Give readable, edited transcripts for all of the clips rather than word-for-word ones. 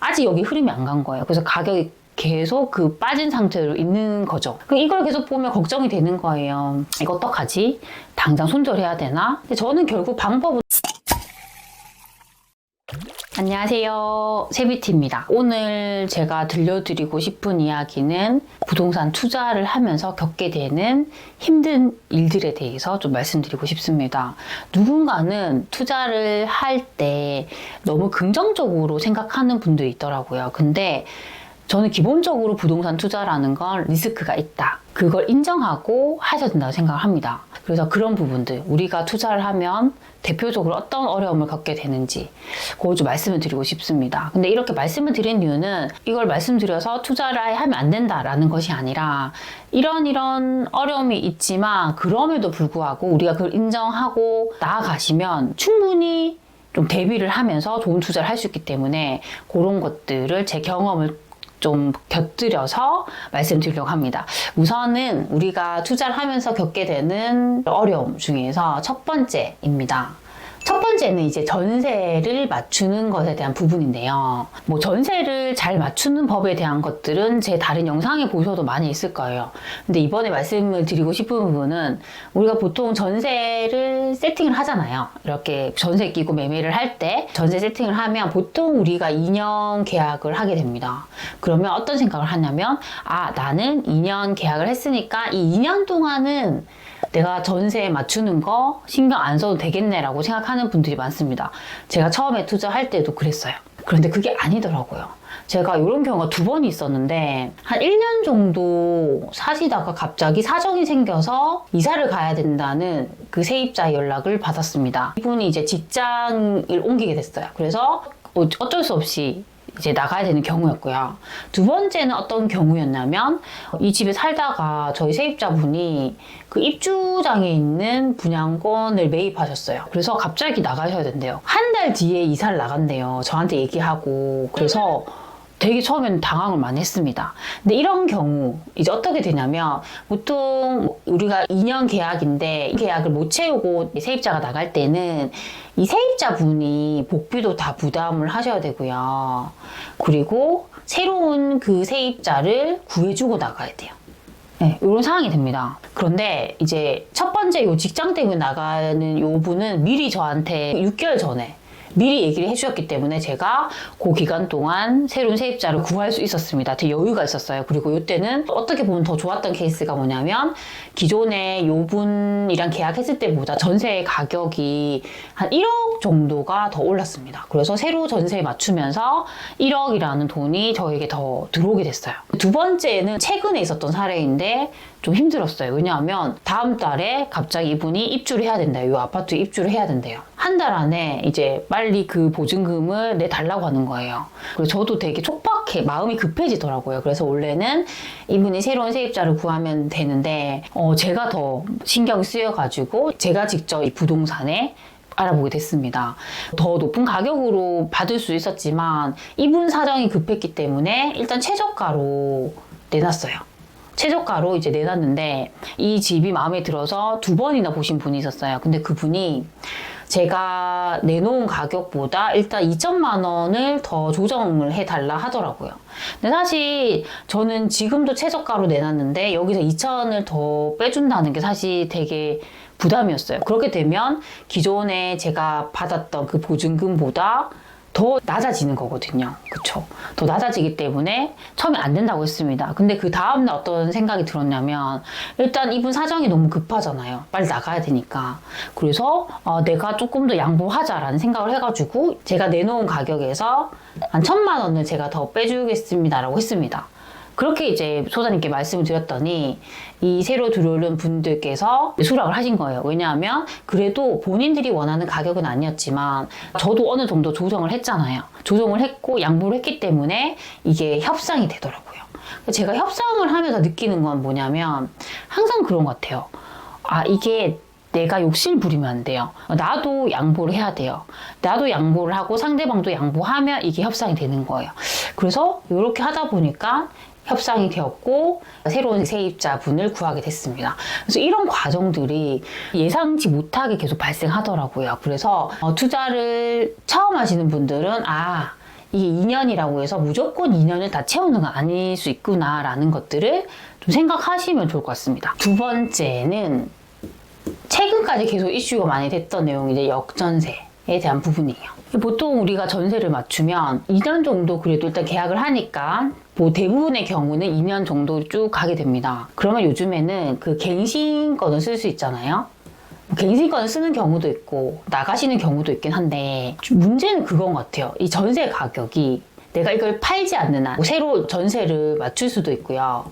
아직 여기 흐름이 안 간 거예요. 그래서 가격이 계속 그 빠진 상태로 있는 거죠. 이걸 계속 보면 걱정이 되는 거예요. 이거 어떡하지? 당장 손절해야 되나? 근데 저는 결국 방법은 안녕하세요, 세비티입니다. 오늘 제가 들려드리고 싶은 이야기는 부동산 투자를 하면서 겪게 되는 힘든 일들에 대해서 좀 말씀드리고 싶습니다. 누군가는 투자를 할 때 너무 긍정적으로 생각하는 분들이 있더라고요. 근데 저는 기본적으로 부동산 투자라는 건 리스크가 있다. 그걸 인정하고 하셔야 된다고 생각을 합니다. 그래서 그런 부분들, 우리가 투자를 하면 대표적으로 어떤 어려움을 겪게 되는지 그걸 좀 말씀을 드리고 싶습니다. 근데 이렇게 말씀을 드린 이유는 이걸 말씀드려서 투자를 아예 하면 안 된다라는 것이 아니라 이런 어려움이 있지만 그럼에도 불구하고 우리가 그걸 인정하고 나아가시면 충분히 좀 대비를 하면서 좋은 투자를 할 수 있기 때문에 그런 것들을 제 경험을 좀 곁들여서 말씀드리려고 합니다. 우선은 우리가 투자를 하면서 겪게 되는 어려움 중에서 첫 번째입니다. 첫 번째는 이제 전세를 맞추는 것에 대한 부분인데요. 뭐 전세를 잘 맞추는 법에 대한 것들은 제 다른 영상에 보셔도 많이 있을 거예요. 근데 이번에 말씀을 드리고 싶은 부분은 우리가 보통 전세를 세팅을 하잖아요. 이렇게 전세 끼고 매매를 할 때 전세 세팅을 하면 보통 우리가 2년 계약을 하게 됩니다. 그러면 어떤 생각을 하냐면 나는 2년 계약을 했으니까 이 2년 동안은 내가 전세에 맞추는 거 신경 안 써도 되겠네라고 생각하는 분들이 많습니다. 제가 처음에 투자할 때도 그랬어요. 그런데 그게 아니더라고요. 제가 이런 경우가 2번 있었는데 한 1년 정도 사시다가 갑자기 사정이 생겨서 이사를 가야 된다는 그 세입자 연락을 받았습니다. 이분이 이제 직장을 옮기게 됐어요. 그래서 어쩔 수 없이 이제 나가야 되는 경우였고요. 두 번째는 어떤 경우였냐면 이 집에 살다가 저희 세입자분이 그 입주장에 있는 분양권을 매입하셨어요. 그래서 갑자기 나가셔야 된대요. 한 달 뒤에 이사를 나간대요. 저한테 얘기하고. 그래서 되게 처음에는 당황을 많이 했습니다. 근데 이런 경우 이제 어떻게 되냐면 보통 우리가 2년 계약인데 이 계약을 못 채우고 세입자가 나갈 때는 이 세입자분이 복비도 다 부담을 하셔야 되고요. 그리고 새로운 그 세입자를 구해주고 나가야 돼요. 네, 이런 상황이 됩니다. 그런데 이제 첫 번째 요 직장 때문에 나가는 요 분은 미리 저한테 6개월 전에 미리 얘기를 해주셨기 때문에 제가 그 기간 동안 새로운 세입자를 구할 수 있었습니다. 되게 여유가 있었어요. 그리고 이때는 어떻게 보면 더 좋았던 케이스가 뭐냐면 기존에 요 분이랑 계약했을 때보다 전세 가격이 한 1억 정도가 더 올랐습니다. 그래서 새로 전세에 맞추면서 1억이라는 돈이 저에게 더 들어오게 됐어요. 두 번째는 최근에 있었던 사례인데 좀 힘들었어요. 왜냐하면 다음 달에 갑자기 이분이 입주를 해야 된대요. 이 아파트에 입주를 해야 된대요. 한 달 안에 이제 빨리 그 보증금을 내달라고 하는 거예요. 그래서 저도 되게 촉박해, 마음이 급해지더라고요. 그래서 원래는 이분이 새로운 세입자를 구하면 되는데 제가 더 신경이 쓰여가지고 제가 직접 이 부동산에 알아보게 됐습니다. 더 높은 가격으로 받을 수 있었지만 이분 사정이 급했기 때문에 일단 최저가로 내놨어요. 최저가로 이제 내놨는데 이 집이 마음에 들어서 2번이나 보신 분이 있었어요. 근데 그분이 제가 내놓은 가격보다 일단 2천만 원을 더 조정을 해달라 하더라고요. 근데 사실 저는 지금도 최저가로 내놨는데 여기서 2천을 더 빼준다는 게 사실 되게 부담이었어요. 그렇게 되면 기존에 제가 받았던 그 보증금보다 더 낮아지는 거거든요. 그쵸? 더 낮아지기 때문에 처음에 안 된다고 했습니다. 근데 그 다음날 어떤 생각이 들었냐면 일단 이분 사정이 너무 급하잖아요. 빨리 나가야 되니까. 그래서 내가 조금 더 양보하자라는 생각을 해가지고 제가 내놓은 가격에서 한 1,000만 원을 제가 더 빼주겠습니다라고 했습니다. 그렇게 이제 소장님께 말씀을 드렸더니 이 새로 들어오는 분들께서 수락을 하신 거예요. 왜냐하면 그래도 본인들이 원하는 가격은 아니었지만 저도 어느 정도 조정을 했잖아요. 조정을 했고 양보를 했기 때문에 이게 협상이 되더라고요. 제가 협상을 하면서 느끼는 건 뭐냐면 항상 그런 것 같아요. 이게 내가 욕심을 부리면 안 돼요. 나도 양보를 해야 돼요. 나도 양보를 하고 상대방도 양보하면 이게 협상이 되는 거예요. 그래서 이렇게 하다 보니까 협상이 되었고 새로운 세입자분을 구하게 됐습니다. 그래서 이런 과정들이 예상치 못하게 계속 발생하더라고요. 그래서 투자를 처음 하시는 분들은 이게 2년이라고 해서 무조건 2년을 다 채우는 건 아닐 수 있구나라는 것들을 좀 생각하시면 좋을 것 같습니다. 두 번째는 최근까지 계속 이슈가 많이 됐던 내용이 이제 역전세에 대한 부분이에요. 보통 우리가 전세를 맞추면 2년 정도 그래도 일단 계약을 하니까 뭐 대부분의 경우는 2년 정도 쭉 가게 됩니다. 그러면 요즘에는 그 갱신권을 쓸 수 있잖아요. 갱신권을 쓰는 경우도 있고 나가시는 경우도 있긴 한데 문제는 그건 것 같아요. 이 전세 가격이 내가 이걸 팔지 않는 한 새로 전세를 맞출 수도 있고요.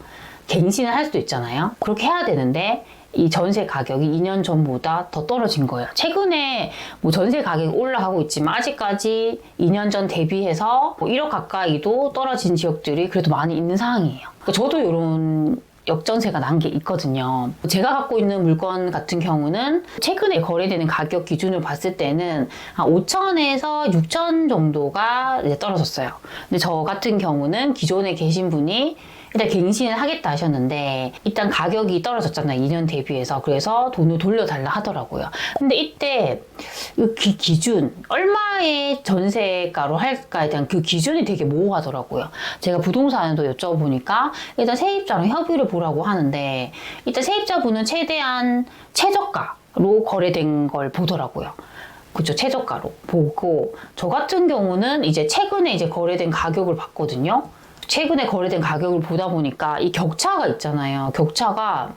갱신을 할 수도 있잖아요. 그렇게 해야 되는데 이 전세 가격이 2년 전보다 더 떨어진 거예요. 최근에 뭐 전세 가격이 올라가고 있지만 아직까지 2년 전 대비해서 뭐 1억 가까이도 떨어진 지역들이 그래도 많이 있는 상황이에요. 그러니까 저도 이런 역전세가 난 게 있거든요. 제가 갖고 있는 물건 같은 경우는 최근에 거래되는 가격 기준을 봤을 때는 한 5천에서 6천 정도가 이제 떨어졌어요. 근데 저 같은 경우는 기존에 계신 분이 일단 갱신을 하겠다 하셨는데 일단 가격이 떨어졌잖아요. 2년 대비해서. 그래서 돈을 돌려달라 하더라고요. 근데 이때 그 기준, 얼마의 전세가로 할까에 대한 그 기준이 되게 모호하더라고요. 제가 부동산에도 여쭤보니까 일단 세입자랑 협의를 보라고 하는데 일단 세입자분은 최대한 최저가로 거래된 걸 보더라고요. 그쵸, 최저가로 보고 저 같은 경우는 이제 최근에 이제 거래된 가격을 봤거든요. 최근에 거래된 가격을 보다 보니까 이 격차가 있잖아요. 격차가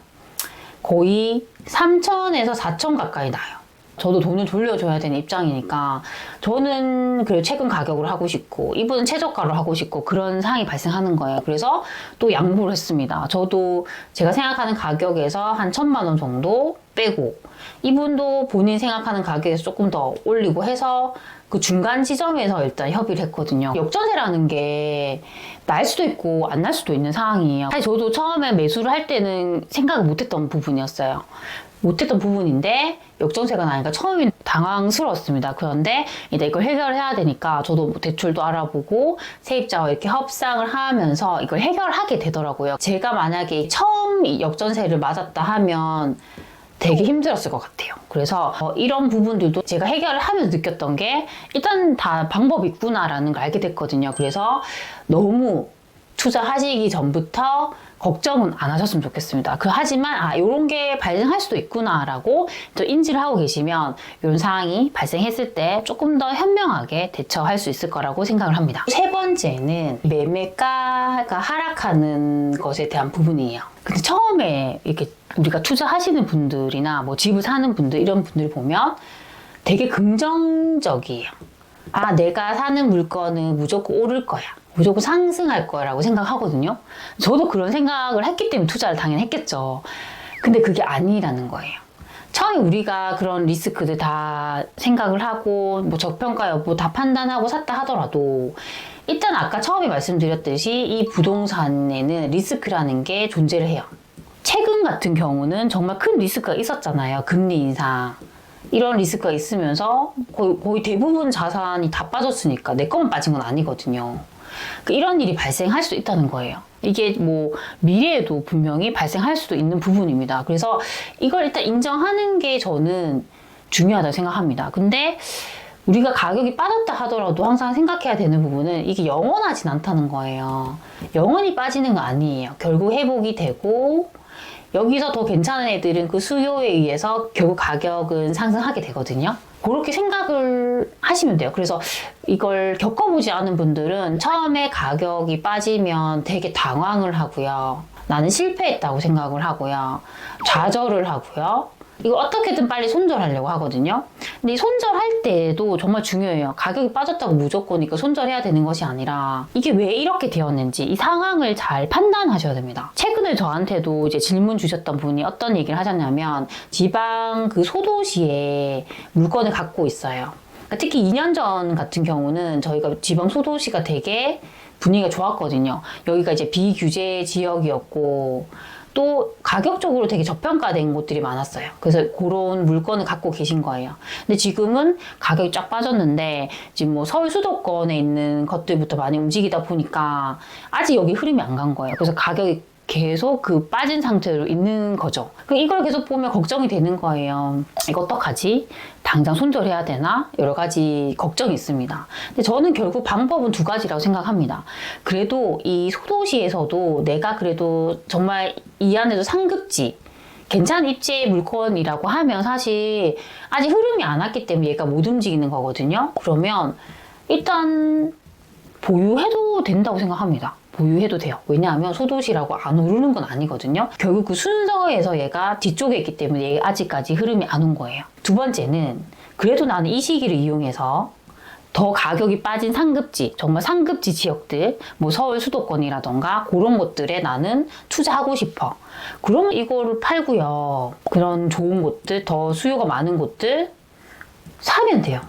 거의 3천에서 4천 가까이 나요. 저도 돈을 돌려줘야 되는 입장이니까 저는 그래도 최근 가격으로 하고 싶고 이분은 최저가로 하고 싶고 그런 상황이 발생하는 거예요. 그래서 또 양보를 했습니다. 저도 제가 생각하는 가격에서 한 1,000만 원 정도 빼고 이분도 본인 생각하는 가격에서 조금 더 올리고 해서 그 중간 지점에서 일단 협의를 했거든요. 역전세라는 게 날 수도 있고 안 날 수도 있는 상황이에요. 사실 저도 처음에 매수를 할 때는 생각을 못했던 부분이었어요. 못했던 부분인데 역전세가 나니까 처음엔 당황스러웠습니다. 그런데 이제 이걸 해결해야 되니까 저도 대출도 알아보고 세입자와 이렇게 협상을 하면서 이걸 해결하게 되더라고요. 제가 만약에 처음 역전세를 맞았다 하면 되게 힘들었을 것 같아요. 그래서 이런 부분들도 제가 해결을 하면서 느꼈던 게 일단 다 방법이 있구나라는 걸 알게 됐거든요. 그래서 너무 투자하시기 전부터 걱정은 안 하셨으면 좋겠습니다. 하지만 이런 게 발생할 수도 있구나라고 또 인지를 하고 계시면 이런 상황이 발생했을 때 조금 더 현명하게 대처할 수 있을 거라고 생각을 합니다. 세 번째는 매매가가 하락하는 것에 대한 부분이에요. 근데 처음에 이렇게 우리가 투자하시는 분들이나 뭐 집을 사는 분들 이런 분들 보면 되게 긍정적이에요. 내가 사는 물건은 무조건 오를 거야. 무조건 상승할 거라고 생각하거든요. 저도 그런 생각을 했기 때문에 투자를 당연히 했겠죠. 근데 그게 아니라는 거예요. 처음에 우리가 그런 리스크들 다 생각을 하고 뭐 저평가 여부 다 판단하고 샀다 하더라도 일단 아까 처음에 말씀드렸듯이 이 부동산에는 리스크라는 게 존재를 해요. 최근 같은 경우는 정말 큰 리스크가 있었잖아요. 금리 인상. 이런 리스크가 있으면서 거의 대부분 자산이 다 빠졌으니까 내 것만 빠진 건 아니거든요. 이런 일이 발생할 수도 있다는 거예요. 이게 뭐 미래에도 분명히 발생할 수도 있는 부분입니다. 그래서 이걸 일단 인정하는 게 저는 중요하다고 생각합니다. 근데 우리가 가격이 빠졌다 하더라도 항상 생각해야 되는 부분은 이게 영원하진 않다는 거예요. 영원히 빠지는 거 아니에요. 결국 회복이 되고 여기서 더 괜찮은 애들은 그 수요에 의해서 결국 가격은 상승하게 되거든요. 그렇게 생각을 하시면 돼요. 그래서 이걸 겪어보지 않은 분들은 처음에 가격이 빠지면 되게 당황을 하고요. 나는 실패했다고 생각을 하고요. 좌절을 하고요. 이걸 어떻게든 빨리 손절하려고 하거든요. 근데 이 손절할 때도 정말 중요해요. 가격이 빠졌다고 무조건 이거 손절해야 되는 것이 아니라 이게 왜 이렇게 되었는지 이 상황을 잘 판단하셔야 됩니다. 최근에 저한테도 이제 질문 주셨던 분이 어떤 얘기를 하셨냐면 지방 그 소도시에 물건을 갖고 있어요. 그러니까 특히 2년 전 같은 경우는 저희가 지방 소도시가 되게 분위기가 좋았거든요. 여기가 이제 비규제 지역이었고 또 가격적으로 되게 저평가된 곳들이 많았어요. 그래서 그런 물건을 갖고 계신 거예요. 근데 지금은 가격이 쫙 빠졌는데 지금 뭐 서울 수도권에 있는 것들부터 많이 움직이다 보니까 아직 여기 흐름이 안 간 거예요. 그래서 가격이 계속 그 빠진 상태로 있는 거죠. 이걸 계속 보면 걱정이 되는 거예요. 이거 어떡하지? 당장 손절해야 되나? 여러 가지 걱정이 있습니다. 근데 저는 결국 방법은 두 가지라고 생각합니다. 그래도 이 소도시에서도 내가 그래도 정말 이 안에도 상급지, 괜찮은 입지의 물건이라고 하면 사실 아직 흐름이 안 왔기 때문에 얘가 못 움직이는 거거든요. 그러면 일단 보유해도 된다고 생각합니다. 보유해도 돼요. 왜냐하면 소도시라고 안 오르는 건 아니거든요. 결국 그 순서에서 얘가 뒤쪽에 있기 때문에 얘가 아직까지 흐름이 안 온 거예요. 두 번째는 그래도 나는 이 시기를 이용해서 더 가격이 빠진 상급지, 정말 상급지 지역들, 뭐 서울 수도권이라던가 그런 곳들에 나는 투자하고 싶어. 그러면 이거를 팔고요. 그런 좋은 곳들, 더 수요가 많은 곳들 사면 돼요.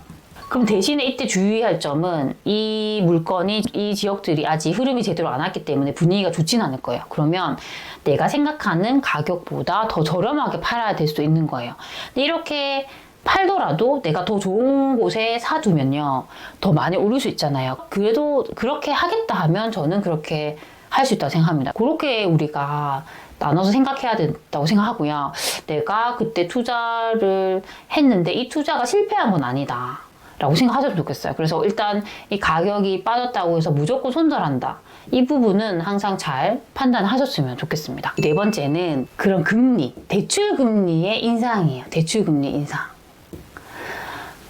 그럼 대신에 이때 주의할 점은 이 물건이, 이 지역들이 아직 흐름이 제대로 안 왔기 때문에 분위기가 좋진 않을 거예요. 그러면 내가 생각하는 가격보다 더 저렴하게 팔아야 될 수도 있는 거예요. 근데 이렇게 팔더라도 내가 더 좋은 곳에 사두면요, 더 많이 오를 수 있잖아요. 그래도 그렇게 하겠다 하면 저는 그렇게 할 수 있다고 생각합니다. 그렇게 우리가 나눠서 생각해야 된다고 생각하고요. 내가 그때 투자를 했는데 이 투자가 실패한 건 아니다 라고 생각하셨으면 좋겠어요. 그래서 일단 이 가격이 빠졌다고 해서 무조건 손절한다, 이 부분은 항상 잘 판단하셨으면 좋겠습니다. 네 번째는 그런 금리, 대출 금리의 인상이에요. 대출 금리 인상.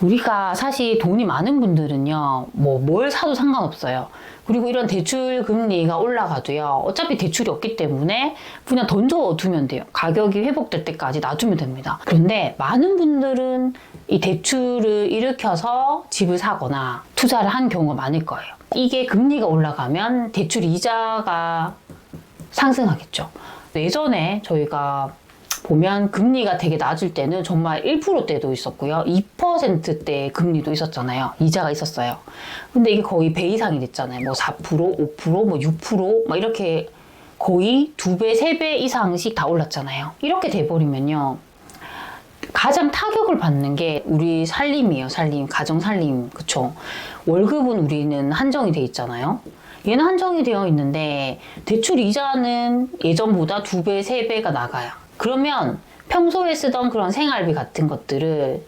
우리가 사실 돈이 많은 분들은요, 뭘 사도 상관없어요. 그리고 이런 대출 금리가 올라가도요, 어차피 대출이 없기 때문에 그냥 던져두면 돼요. 가격이 회복될 때까지 놔두면 됩니다. 그런데 많은 분들은 이 대출을 일으켜서 집을 사거나 투자를 한 경우가 많을 거예요. 이게 금리가 올라가면 대출 이자가 상승하겠죠. 예전에 저희가 보면 금리가 되게 낮을 때는 정말 1%대도 있었고요. 2%대 금리도 있었잖아요. 이자가 있었어요. 근데 이게 거의 배 이상이 됐잖아요. 뭐 4%, 5%, 뭐 6%, 막 이렇게 거의 2배, 3배 이상씩 다 올랐잖아요. 이렇게 돼버리면요, 가장 타격을 받는 게 우리 살림이에요. 살림, 가정 살림. 그쵸? 월급은 우리는 한정이 돼 있잖아요. 얘는 한정이 되어 있는데 대출 이자는 예전보다 2배, 3배가 나가요. 그러면 평소에 쓰던 그런 생활비 같은 것들을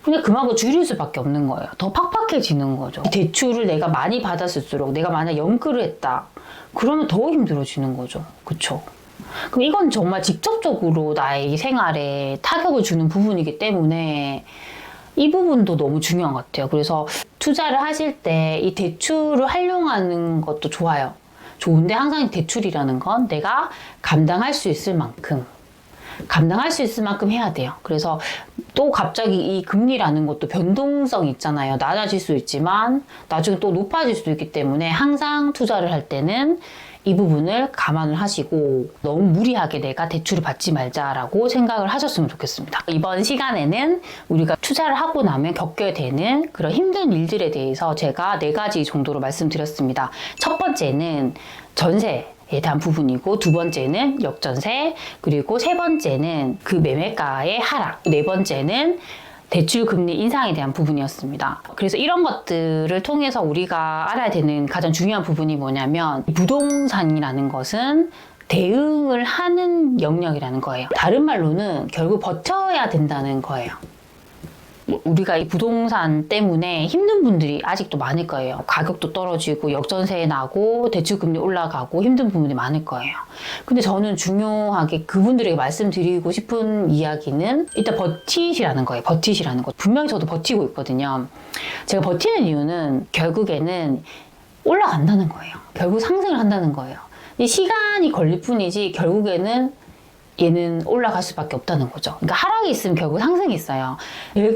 그냥 그만큼 줄일 수밖에 없는 거예요. 더 팍팍해지는 거죠. 대출을 내가 많이 받았을수록, 내가 만약 연끌을 했다 그러면 더 힘들어지는 거죠. 그쵸? 그럼 이건 정말 직접적으로 나의 생활에 타격을 주는 부분이기 때문에 이 부분도 너무 중요한 것 같아요. 그래서 투자를 하실 때 이 대출을 활용하는 것도 좋아요. 좋은데 항상 대출이라는 건 내가 감당할 수 있을 만큼 해야 돼요. 그래서 또 갑자기 이 금리라는 것도 변동성이 있잖아요. 낮아질 수 있지만 나중에 또 높아질 수도 있기 때문에 항상 투자를 할 때는 이 부분을 감안을 하시고 너무 무리하게 내가 대출을 받지 말자라고 생각을 하셨으면 좋겠습니다. 이번 시간에는 우리가 투자를 하고 나면 겪게 되는 그런 힘든 일들에 대해서 제가 4가지 정도로 말씀드렸습니다. 첫 번째는 전세 에 대한 부분이고, 두 번째는 역전세, 그리고 세 번째는 그 매매가의 하락, 네 번째는 대출 금리 인상에 대한 부분이었습니다. 그래서 이런 것들을 통해서 우리가 알아야 되는 가장 중요한 부분이 뭐냐면, 부동산이라는 것은 대응을 하는 영역이라는 거예요. 다른 말로는 결국 버텨야 된다는 거예요. 우리가 이 부동산 때문에 힘든 분들이 아직도 많을 거예요. 가격도 떨어지고 역전세 나고 대출금리 올라가고 힘든 부분이 많을 거예요. 근데 저는 중요하게 그분들에게 말씀드리고 싶은 이야기는 일단 버티시라는 거예요. 버티시라는 거. 분명히 저도 버티고 있거든요. 제가 버티는 이유는 결국에는 올라간다는 거예요. 결국 상승을 한다는 거예요. 이 시간이 걸릴 뿐이지 결국에는 얘는 올라갈 수밖에 없다는 거죠. 그러니까 하락이 있으면 결국 상승이 있어요.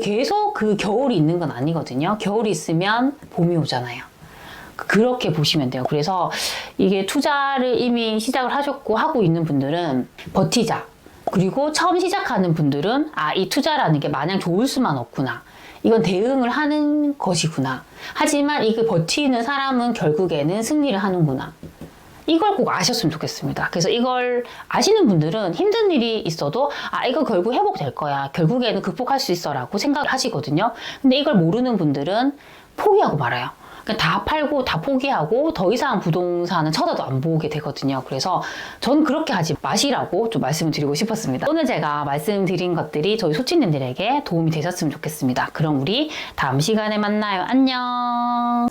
계속 그 겨울이 있는 건 아니거든요. 겨울이 있으면 봄이 오잖아요. 그렇게 보시면 돼요. 그래서 이게 투자를 이미 시작을 하셨고 하고 있는 분들은 버티자. 그리고 처음 시작하는 분들은 이 투자라는 게 마냥 좋을 수만 없구나. 이건 대응을 하는 것이구나. 하지만 이걸 버티는 사람은 결국에는 승리를 하는구나. 이걸 꼭 아셨으면 좋겠습니다. 그래서 이걸 아시는 분들은 힘든 일이 있어도 이거 결국 회복될 거야. 결국에는 극복할 수 있어 라고 생각을 하시거든요. 근데 이걸 모르는 분들은 포기하고 말아요. 그냥 다 팔고 다 포기하고 더 이상 부동산은 쳐다도 안 보게 되거든요. 그래서 전 그렇게 하지 마시라고 좀 말씀을 드리고 싶었습니다. 오늘 제가 말씀드린 것들이 저희 소치님들에게 도움이 되셨으면 좋겠습니다. 그럼 우리 다음 시간에 만나요. 안녕.